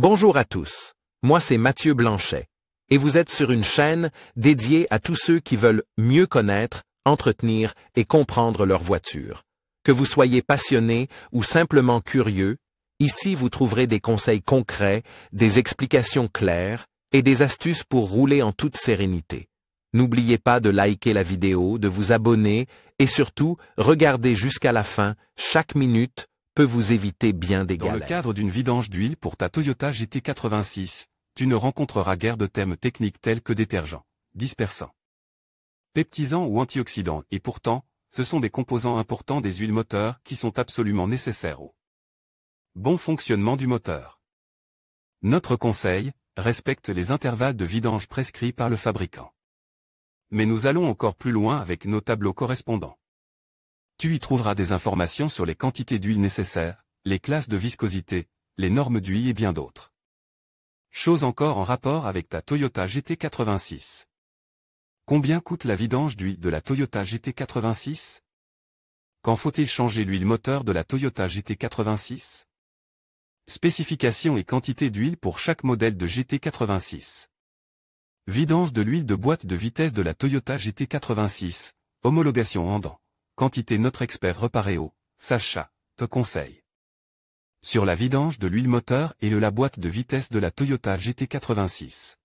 Bonjour à tous, moi c'est Mathieu Blanchet, et vous êtes sur une chaîne dédiée à tous ceux qui veulent mieux connaître, entretenir et comprendre leur voiture. Que vous soyez passionné ou simplement curieux, ici vous trouverez des conseils concrets, des explications claires et des astuces pour rouler en toute sérénité. N'oubliez pas de liker la vidéo, de vous abonner et surtout, regardez jusqu'à la fin, chaque minute peut vous éviter bien des galères. Dans le cadre d'une vidange d'huile pour ta Toyota GT86, tu ne rencontreras guère de termes techniques tels que détergent, dispersant, peptisant ou antioxydant, et pourtant, ce sont des composants importants des huiles moteurs qui sont absolument nécessaires au bon fonctionnement du moteur. Notre conseil, respecte les intervalles de vidange prescrits par le fabricant. Mais nous allons encore plus loin avec nos tableaux correspondants. Tu y trouveras des informations sur les quantités d'huile nécessaires, les classes de viscosité, les normes d'huile et bien d'autres choses encore en rapport avec ta Toyota GT86. Combien coûte la vidange d'huile de la Toyota GT86? Quand faut-il changer l'huile moteur de la Toyota GT86? Spécifications et quantité d'huile pour chaque modèle de GT86. Vidange de l'huile de boîte de vitesse de la Toyota GT86, homologation en dents. Quantité notre expert Reparéo, Sacha, te conseille. Sur la vidange de l'huile moteur et de la boîte de vitesse de la Toyota GT86.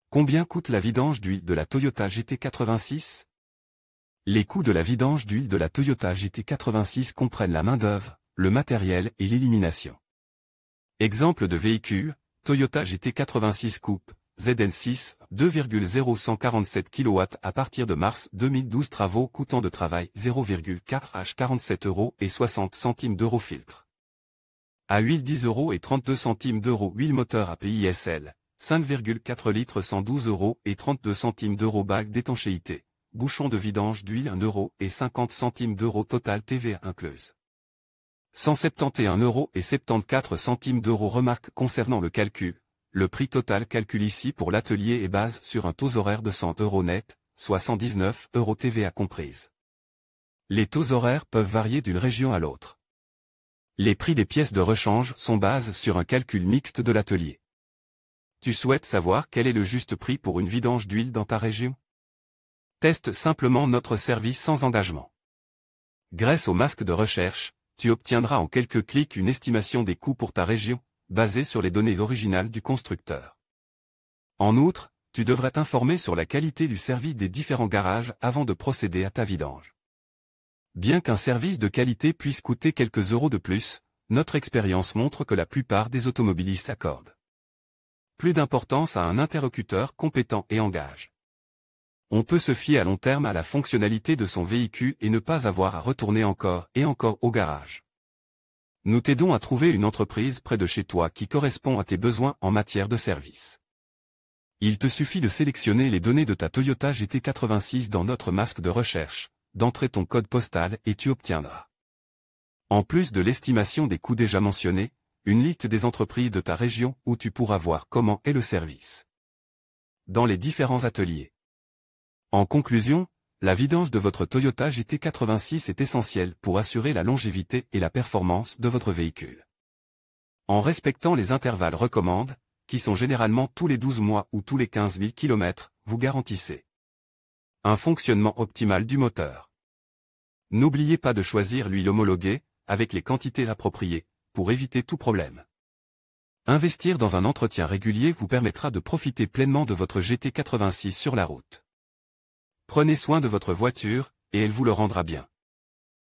Combien coûte la vidange d'huile de la Toyota GT86? Les coûts de la vidange d'huile de la Toyota GT86 comprennent la main-d'œuvre, le matériel et l'élimination. Exemple de véhicule, Toyota GT86 Coupe, ZN6, 2,0147 kW à partir de mars 2012. Travaux coûtant de travail 0,4 H 47 € et 60 centimes d'euros. Filtre à huile 10 € et 32 centimes d'euros. Huile moteur API SL, 5,4 litres 112 € et 32 centimes d'euros. Bague d'étanchéité, bouchon de vidange d'huile 1 € et 50 centimes d'euros. Total TVA incluse 171 € et 74 centimes d'euros. Remarque concernant le calcul. Le prix total calculé ici pour l'atelier est base sur un taux horaire de 100 € net, soit 119 € TVA comprise. Les taux horaires peuvent varier d'une région à l'autre. Les prix des pièces de rechange sont basés sur un calcul mixte de l'atelier. Tu souhaites savoir quel est le juste prix pour une vidange d'huile dans ta région? Teste simplement notre service sans engagement. Grâce au masque de recherche, tu obtiendras en quelques clics une estimation des coûts pour ta région, basée sur les données originales du constructeur. En outre, tu devrais t'informer sur la qualité du service des différents garages avant de procéder à ta vidange. Bien qu'un service de qualité puisse coûter quelques euros de plus, notre expérience montre que la plupart des automobilistes accordent plus d'importance à un interlocuteur compétent et engagé. On peut se fier à long terme à la fonctionnalité de son véhicule et ne pas avoir à retourner encore et encore au garage. Nous t'aidons à trouver une entreprise près de chez toi qui correspond à tes besoins en matière de service. Il te suffit de sélectionner les données de ta Toyota GT86 dans notre masque de recherche, d'entrer ton code postal et tu obtiendras, en plus de l'estimation des coûts déjà mentionnés, une liste des entreprises de ta région où tu pourras voir comment est le service dans les différents ateliers. En conclusion, la vidange de votre Toyota GT86 est essentielle pour assurer la longévité et la performance de votre véhicule. En respectant les intervalles recommandés, qui sont généralement tous les 12 mois ou tous les 15 000 km, vous garantissez un fonctionnement optimal du moteur. N'oubliez pas de choisir l'huile homologuée, avec les quantités appropriées, pour éviter tout problème. Investir dans un entretien régulier vous permettra de profiter pleinement de votre GT86 sur la route. Prenez soin de votre voiture, et elle vous le rendra bien.